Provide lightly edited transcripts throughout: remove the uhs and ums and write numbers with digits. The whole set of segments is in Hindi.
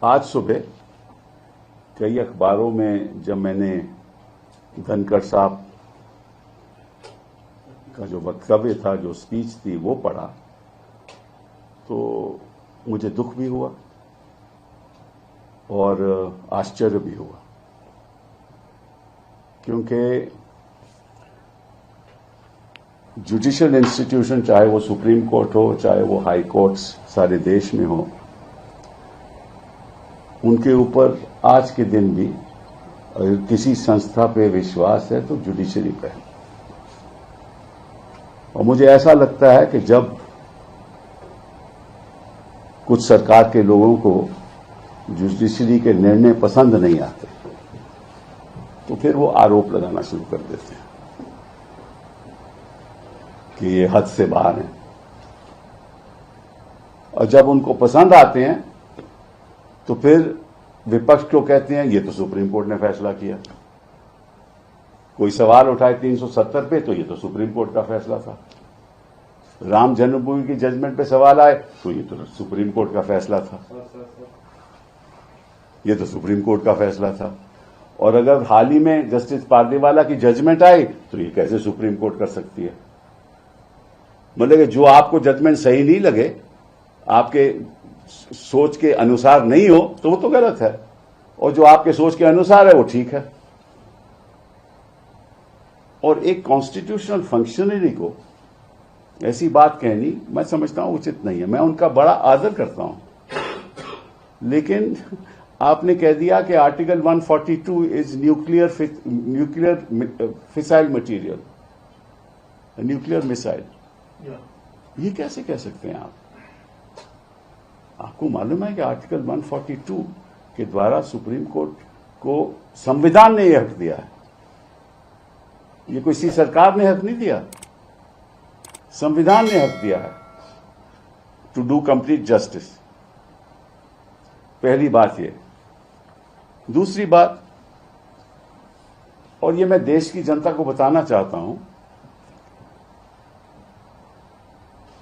आज सुबह कई अखबारों में जब मैंने धनखड़ साहब का जो वक्तव्य था, जो स्पीच थी, वो पढ़ा तो मुझे दुख भी हुआ और आश्चर्य भी हुआ, क्योंकि जुडिशियल इंस्टीट्यूशन, चाहे वो सुप्रीम कोर्ट हो, चाहे वो हाई कोर्ट्स सारे देश में हो, उनके ऊपर आज के दिन भी अगर किसी संस्था पे विश्वास है तो जुडिशरी पे है। और मुझे ऐसा लगता है कि जब कुछ सरकार के लोगों को जुडिशरी के निर्णय पसंद नहीं आते तो फिर वो आरोप लगाना शुरू कर देते हैं कि ये हद से बाहर है, और जब उनको पसंद आते हैं तो फिर विपक्ष को कहते हैं ये तो सुप्रीम कोर्ट ने फैसला किया। कोई सवाल उठाए 370 पे तो ये तो सुप्रीम कोर्ट का फैसला था। राम जन्मभूमि की जजमेंट पे सवाल आए तो ये तो सुप्रीम कोर्ट का फैसला था, ये तो सुप्रीम कोर्ट का फैसला था। और अगर हाल ही में जस्टिस पारदीवाला की जजमेंट आई तो ये कैसे सुप्रीम कोर्ट कर सकती है। मतलब कि जो आपको जजमेंट सही नहीं लगे, आपके सोच के अनुसार नहीं हो, तो वो तो गलत है, और जो आपके सोच के अनुसार है वो ठीक है। और एक कॉन्स्टिट्यूशनल फंक्शनरी को ऐसी बात कहनी मैं समझता हूं उचित नहीं है। मैं उनका बड़ा आदर करता हूं, लेकिन आपने कह दिया कि article 142 is nuclear fissile material, nuclear missile. ये कैसे कह सकते हैं आप? आपको मालूम है कि आर्टिकल 142 के द्वारा सुप्रीम कोर्ट को संविधान ने यह हक दिया है। ये किसी सरकार ने हक नहीं दिया, संविधान ने हक दिया है टू डू कंप्लीट जस्टिस। पहली बात ये। दूसरी बात, और ये मैं देश की जनता को बताना चाहता हूं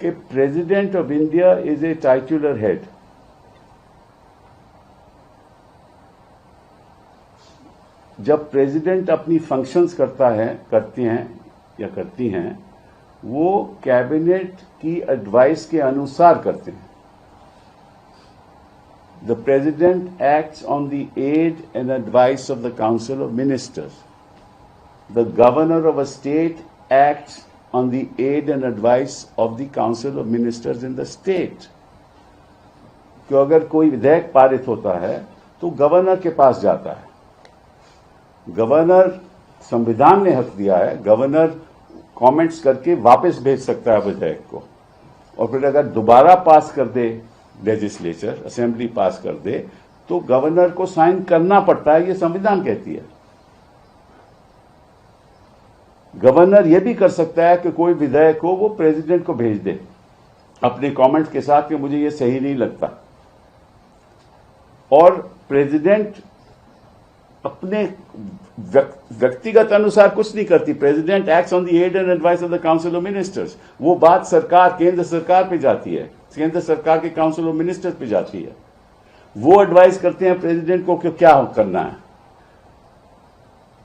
कि president of India is a titular head. जब प्रेसिडेंट अपनी फंक्शंस करती हैं, वो कैबिनेट की एडवाइस के अनुसार करते हैं। The president acts on the aid and advice of the council of ministers. The governor of a state acts on the aid and advice of the council of ministers in the state। कि अगर कोई विधेयक पारित होता है तो गवर्नर के पास जाता है। गवर्नर, संविधान ने हक दिया है, गवर्नर कमेंट्स करके वापस भेज सकता है विधेयक को, और फिर अगर दोबारा पास कर दे लेजिस्लेचर, असेंबली पास कर दे, तो गवर्नर को साइन करना पड़ता है। ये संविधान कहती है। गवर्नर यह भी कर सकता है कि कोई विधेयक हो वो प्रेसिडेंट को भेज दे अपने कमेंट्स के साथ कि मुझे ये सही नहीं लगता, और प्रेसिडेंट अपने व्यक्तिगत अनुसार कुछ नहीं करती। President acts on the aid and advice of the council of ministers. वो बात सरकार, केंद्र सरकार पे जाती है, केंद्र सरकार के काउंसिल ऑफ मिनिस्टर्स पे जाती है। वो एडवाइस करते हैं प्रेसिडेंट को कि क्या करना है।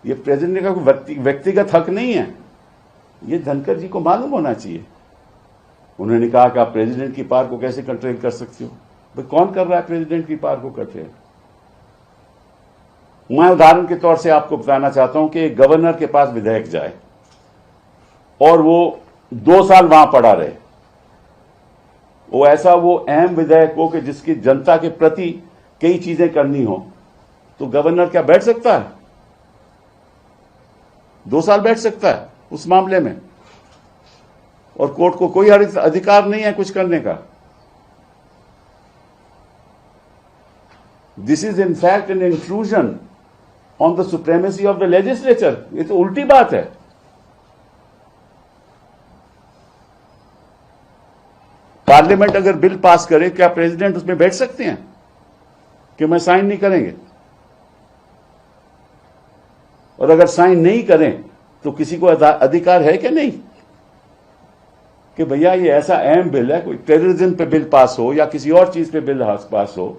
ये प्रेसिडेंट का कोई व्यक्तिगत हक नहीं है। ये धनखड़ जी को मालूम होना चाहिए। उन्होंने कहा कि आप प्रेसिडेंट की पावर को कैसे कंट्रोल कर सकते हो। भाई कौन कर रहा है प्रेसिडेंट की पावर को कंट्रोल? मैं उदाहरण के तौर से आपको बताना चाहता हूं कि गवर्नर के पास विधेयक जाए और वो 2 साल वहां पड़ा रहे, वो अहम विधेयक हो कि जिसकी जनता के प्रति कई चीजें करनी हो, तो गवर्नर क्या बैठ सकता है? 2 साल बैठ सकता है उस मामले में, और कोर्ट को कोई अधिकार नहीं है कुछ करने का। This is in fact an intrusion on the supremacy of the legislature. ये तो उल्टी बात है। पार्लियामेंट अगर बिल पास करे, क्या प्रेसिडेंट उसमें बैठ सकते हैं कि मैं साइन नहीं करेंगे? और अगर साइन नहीं करें तो किसी को अधिकार है कि नहीं कि भैया ये ऐसा अहम बिल है, कोई टेररिज्म पे बिल पास हो या किसी और चीज पे बिल पास हो,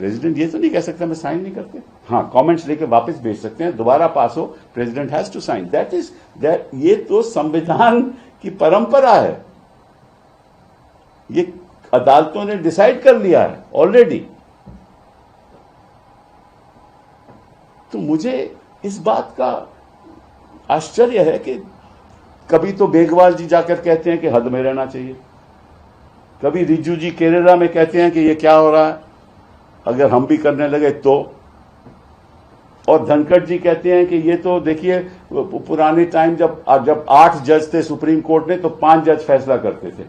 प्रेसिडेंट ये तो नहीं कह सकता मैं साइन नहीं करते। हाँ, कमेंट्स लेके वापस भेज सकते हैं, दोबारा पास हो, president has to sign. That ये तो संविधान की परंपरा है, ये अदालतों ने डिसाइड कर लिया है ऑलरेडी। तो मुझे इस बात का आश्चर्य है कि कभी तो बेगवाल जी जाकर कहते हैं कि हद में रहना चाहिए, कभी रिज्जू जी केरला में कहते हैं कि ये क्या हो रहा है, अगर हम भी करने लगे तो, और धनखड़ जी कहते हैं कि ये तो देखिए पुराने टाइम जब 8 जज थे सुप्रीम कोर्ट में तो 5 जज फैसला करते थे,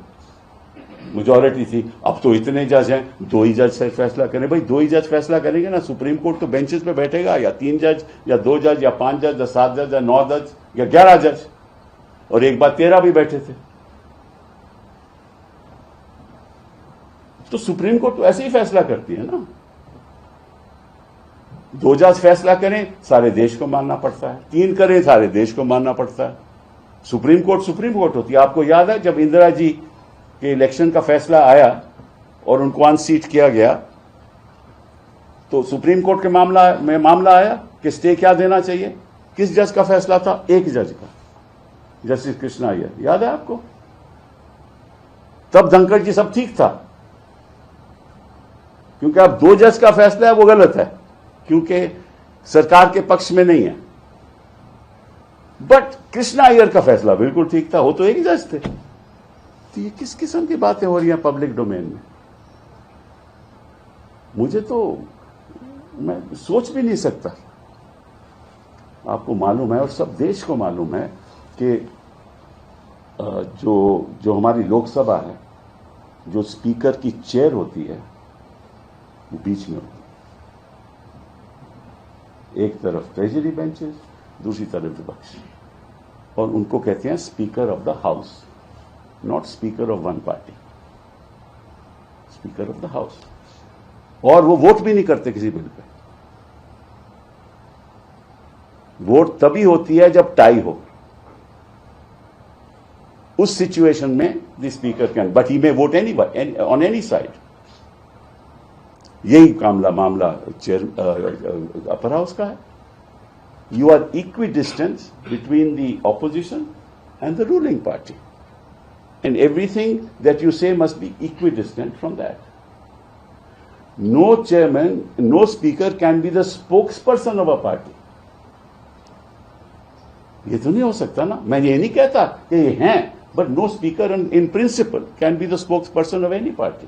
मेजॉरिटी थी, अब तो इतने जज हैं 2 ही जज से फैसला करें। भाई 2 ही जज फैसला करेंगे ना, सुप्रीम कोर्ट तो बेंचेस पे बैठेगा, या 3 जज या 2 जज या 5 जज या 7 जज या 9 जज या 11 जज, और एक बार 13 भी बैठे थे। तो सुप्रीम कोर्ट तो ऐसे ही फैसला करती है ना, 2 जज फैसला करें सारे देश को मानना पड़ता है, 3 करें सारे देश को मानना पड़ता है। सुप्रीम कोर्ट होती है। आपको याद है जब इंदिरा जी के इलेक्शन का फैसला आया और उनको अनसीट किया गया, तो सुप्रीम कोर्ट के मामला आया कि स्टे क्या देना चाहिए, किस जज का फैसला था? एक जज का, जस्टिस कृष्णा अय्यर, याद है आपको? तब धनखड़ जी सब ठीक था, क्योंकि अब 2 जज का फैसला है वो गलत है, क्योंकि सरकार के पक्ष में नहीं है। बट कृष्णा अय्यर का फैसला बिल्कुल ठीक था, वो तो एक जज थे। तो ये किस किस्म की बातें हो रही हैं पब्लिक डोमेन में? मुझे तो, मैं सोच भी नहीं सकता। आपको मालूम है और सब देश को मालूम है कि जो हमारी लोकसभा है, जो स्पीकर की चेयर होती है वो बीच में होती है, एक तरफ ट्रेजरी बेंचेस, दूसरी तरफ विपक्ष, और उनको कहते हैं speaker of the house, not speaker of one party, speaker of the house. और वो वोट भी नहीं करते किसी बिल पे। वोट तभी होती है जब टाई हो, उस सिचुएशन में the speaker can, but he may vote on any side. यही मामला चेयर अपर हाउस का है। You are equidistance between the opposition and the ruling party, and everything that you say must be equidistant from that. No chairman, no speaker can be the spokesperson of a party. ये तो नहीं हो सकता ना। मैं ये नहीं कहता कि ये हैं, but no speaker in principle can be the spokesperson of any party.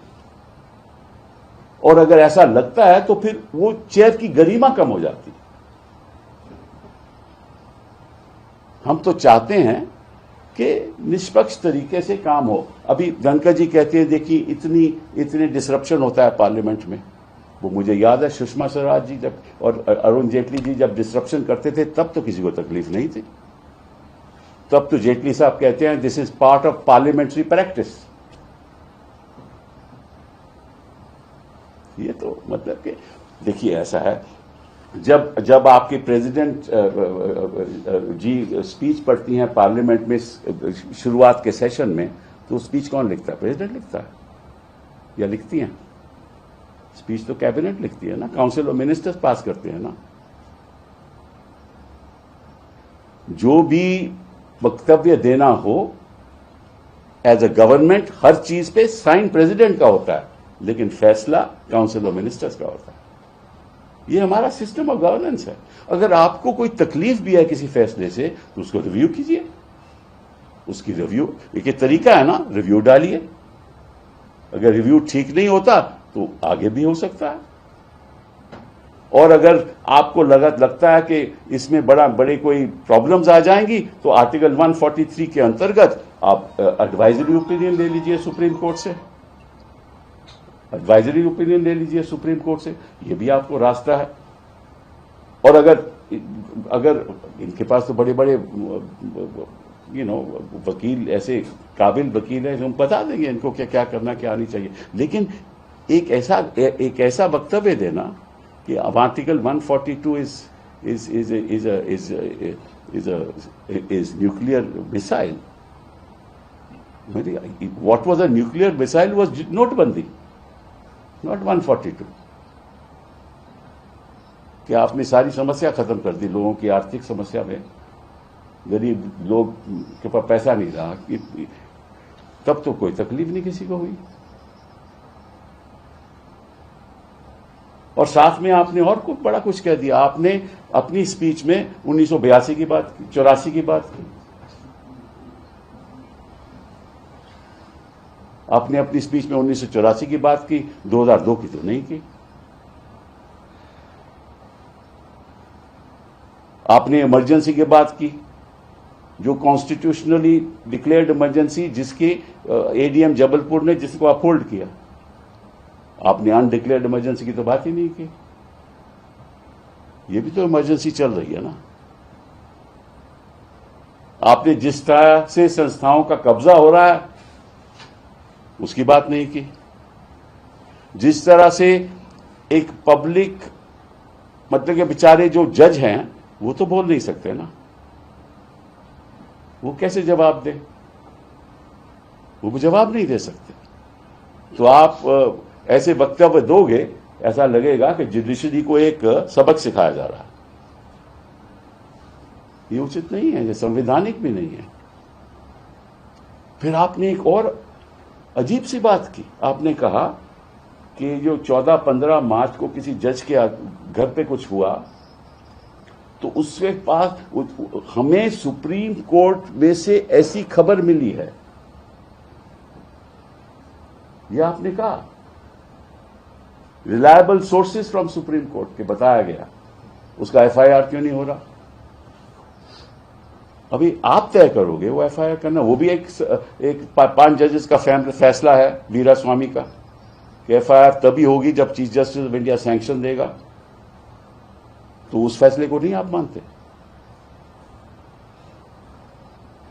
और अगर ऐसा लगता है तो फिर वो चेयर की गरिमा कम हो जाती है। हम तो चाहते हैं कि निष्पक्ष तरीके से काम हो। अभी धनखड़ जी कहते हैं देखिए इतनी डिसरप्शन होता है पार्लियामेंट में। वो मुझे याद है सुषमा स्वराज जी जब और अरुण जेटली जी जब डिसरप्शन करते थे तब तो किसी को तकलीफ नहीं थी। तब तो जेटली साहब कहते हैं this is part of parliamentary practice. ये तो मतलब कि देखिए ऐसा है, जब आपके प्रेसिडेंट जी स्पीच पढ़ती हैं पार्लियामेंट में शुरुआत के सेशन में, तो स्पीच कौन लिखता है? प्रेसिडेंट लिखता है या लिखती हैं? स्पीच तो कैबिनेट लिखती है ना, काउंसिल ऑफ मिनिस्टर्स पास करते हैं ना। जो भी वक्तव्य देना हो एज अ गवर्नमेंट, हर चीज पे साइन प्रेसिडेंट का होता है, लेकिन फैसला काउंसिल ऑफ मिनिस्टर्स का होता है। ये हमारा सिस्टम ऑफ गवर्नेंस है। अगर आपको कोई तकलीफ भी है किसी फैसले से तो उसको रिव्यू कीजिए। उसकी रिव्यू एक तरीका है ना, रिव्यू डालिए। अगर रिव्यू ठीक नहीं होता तो आगे भी हो सकता है। और अगर आपको लगता है कि इसमें बड़े कोई प्रॉब्लम्स आ जाएंगी तो आर्टिकल 143 के अंतर्गत आप एडवाइजरी ओपिनियन ले लीजिए सुप्रीम कोर्ट से। एडवाइजरी ओपिनियन ले लीजिए सुप्रीम कोर्ट से, ये भी आपको रास्ता है। और अगर इनके पास तो बड़े बड़े वकील, ऐसे काबिल वकील हैं जो हम बता देंगे इनको क्या करना क्या नहीं चाहिए। लेकिन एक ऐसा वक्तव्य देना कि अब article 142 is nuclear missile. What was a nuclear missile was नोटबंदी, not 142. कि आपने सारी समस्या खत्म कर दी लोगों की आर्थिक समस्या में। गरीब लोग के पास पैसा नहीं रहा कि तब तो कोई तकलीफ नहीं किसी को हुई। और साथ में आपने और कुछ बड़ा कुछ कह दिया। आपने अपनी स्पीच में 1982 की बात की, 84 की बात की। आपने अपनी स्पीच में 1984 की बात की, 2002 की तो नहीं की। आपने इमरजेंसी की बात की, जो कॉन्स्टिट्यूशनली डिक्लेयर्ड इमरजेंसी, जिसके एडीएम जबलपुर ने जिसको अपहोल्ड किया। आपने अनडिक्लेयर्ड इमरजेंसी की तो बात ही नहीं की। ये भी तो इमरजेंसी चल रही है ना। आपने जिस तरह से संस्थाओं का कब्जा हो रहा है उसकी बात नहीं की। जिस तरह से एक पब्लिक, मतलब के बेचारे जो जज हैं वो तो बोल नहीं सकते ना, वो कैसे जवाब दे? वो जवाब नहीं दे सकते। तो आप ऐसे वक्तव्य दोगे, ऐसा लगेगा कि जुडिशरी को एक सबक सिखाया जा रहा है। ये उचित नहीं है, ये संवैधानिक भी नहीं है। फिर आपने एक और अजीब सी बात की। आपने कहा कि जो 14-15 मार्च को किसी जज के घर पे कुछ हुआ, तो उसके पास हमें सुप्रीम कोर्ट में से ऐसी खबर मिली है। यह आपने कहा, reliable sources from supreme court के बताया गया। उसका एफआईआर क्यों नहीं हो रहा? अभी आप तय करोगे वो एफआईआर करना। वो भी एक 5 जजेस का फैसला है वीरास्वामी का कि एफआईआर तभी होगी जब chief justice of India sanction देगा। तो उस फैसले को नहीं आप मानते?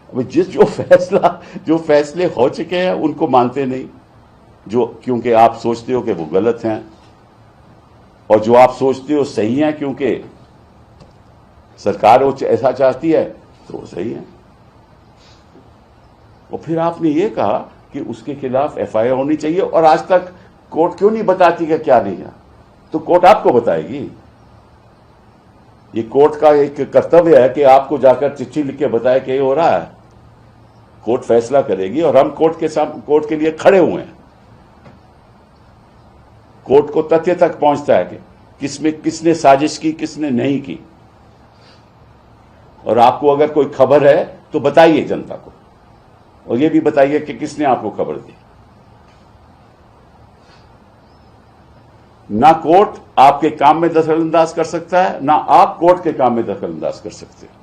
अभी जो फैसले हो चुके हैं उनको मानते नहीं, जो क्योंकि आप सोचते हो कि वो गलत हैं, और जो आप सोचते हो सही हैं क्योंकि सरकार वो ऐसा चाहती है तो वो सही है। और फिर आपने ये कहा कि उसके खिलाफ एफआईआर होनी चाहिए, और आज तक कोर्ट क्यों नहीं बताती कि क्या नहीं है? तो कोर्ट आपको बताएगी। ये कोर्ट का एक कर्तव्य है कि आपको जाकर चिट्ठी लिख के बताए कि ये हो रहा है। कोर्ट फैसला करेगी और हम कोर्ट के लिए खड़े हुए हैं। कोर्ट को तथ्य तक पहुंचता है कि किसने साजिश की, किसने नहीं की। और आपको अगर कोई खबर है तो बताइए जनता को, और ये भी बताइए कि किसने आपको खबर दी। ना कोर्ट आपके काम में दखलंदाज कर सकता है, ना आप कोर्ट के काम में दखलंदाज कर सकते हैं।